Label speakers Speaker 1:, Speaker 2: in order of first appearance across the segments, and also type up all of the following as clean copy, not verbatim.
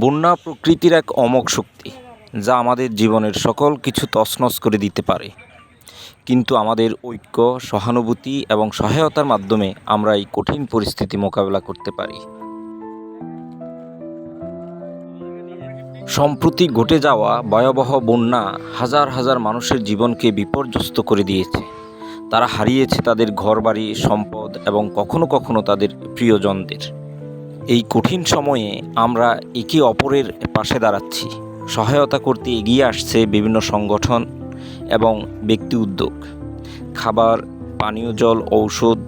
Speaker 1: বন্যা প্রকৃতির এক অমোঘ শক্তি, যা আমাদের জীবনের সকল কিছু তছনছ করে দিতে পারে। কিন্তু আমাদের ঐক্য, সহানুভূতি এবং সহায়তার মাধ্যমে আমরা এই কঠিন পরিস্থিতি মোকাবেলা করতে পারি। সম্প্রতি ঘটে যাওয়া ভয়াবহ বন্যা হাজার হাজার মানুষের জীবনকে বিপর্যস্ত করে দিয়েছে। তারা হারিয়েছে তাদের ঘরবাড়ি, সম্পদ এবং কখনো কখনো তাদের প্রিয়জনদের। এই কঠিন সময়ে আমরা একে অপরের পাশে দাঁড়াচ্ছি। সহায়তা করতে এগিয়ে আসছে বিভিন্ন সংগঠন এবং ব্যক্তি উদ্যোগ। খাবার, পানীয় জল, ঔষধ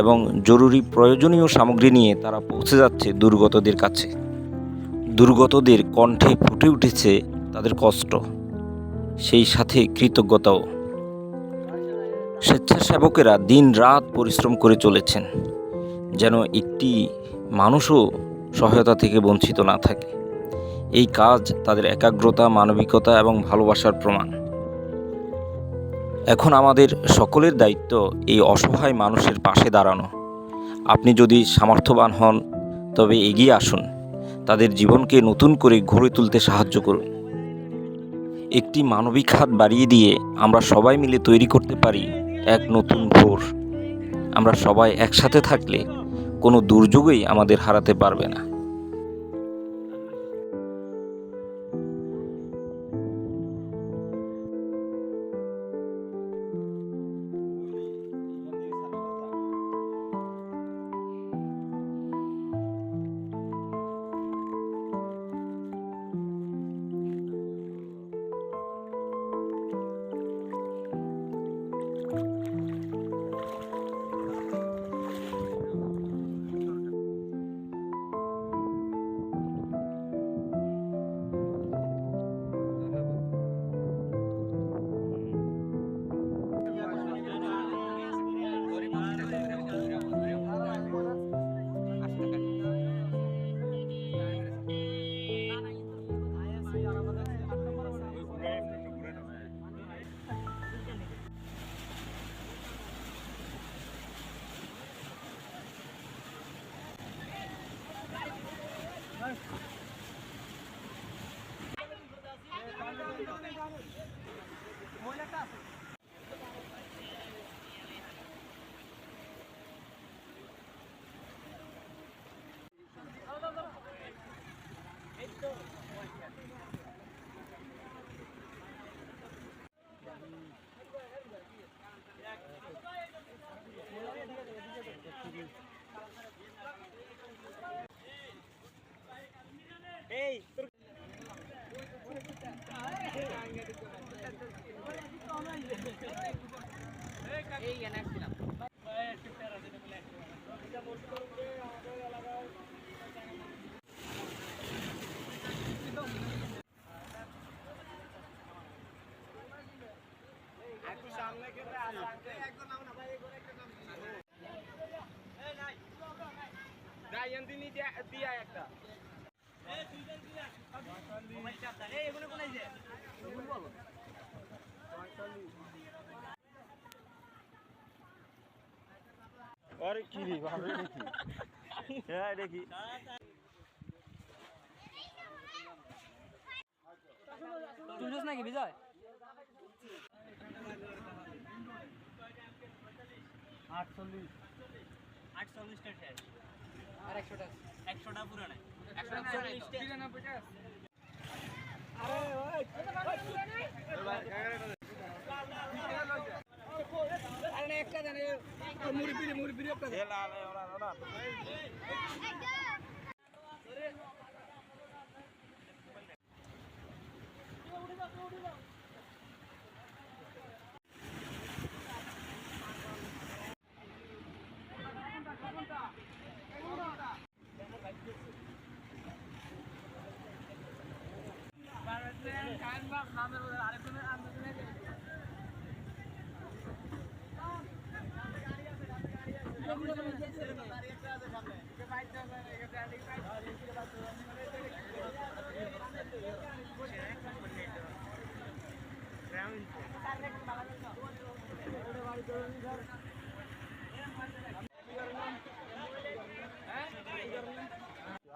Speaker 1: এবং জরুরি প্রয়োজনীয় সামগ্রী নিয়ে তারা পৌঁছে যাচ্ছে দুর্গতদের কাছে। দুর্গতদের কণ্ঠে ফুটে উঠেছে তাদের কষ্ট, সেই সাথে কৃতজ্ঞতাও। স্বেচ্ছাসেবকেরা দিন রাত পরিশ্রম করে চলেছেন, যেন একটি মানুষও সহায়তা থেকে বঞ্চিত না থাকে। এই কাজ তাদের একাগ্রতা, মানবিকতা এবং ভালোবাসার প্রমাণ। এখন আমাদের সকলের দায়িত্ব এই অসহায় মানুষের পাশে দাঁড়ানো। আপনি যদি সামর্থ্যবান হন, তবে এগিয়ে আসুন, তাদের জীবনকে নতুন করে গড়ে তুলতে সাহায্য করুন। একটি মানবিক হাত বাড়িয়ে দিয়ে আমরা সবাই মিলে তৈরি করতে পারি এক নতুন ভোর। আমরা সবাই একসাথে থাকলে কোনো দুর্যোগই আমাদের হারাতে পারবে না।
Speaker 2: আরে কি রে ভাবে দেখি, হ্যাঁ দেখি
Speaker 3: তুলছিস নাকি বিজয়?
Speaker 2: 48
Speaker 3: 48টা শেষ আর 100টা পুরো নাই। 149টা আরে ওই আরে একটা জানে মুড়ি একটা দে লা লা ওরা ওরা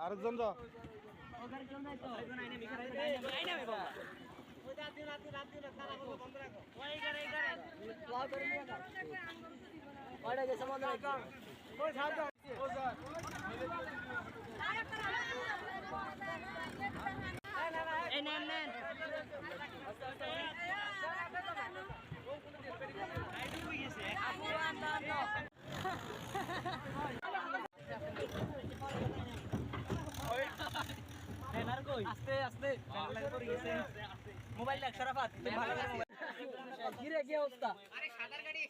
Speaker 2: আরেকজন যা
Speaker 3: এই নেন নেন আস্তে আস্তে মোবাইল দেখ শরাফাত ঘিরে কি অবস্থা আরে সাদার গাড়ি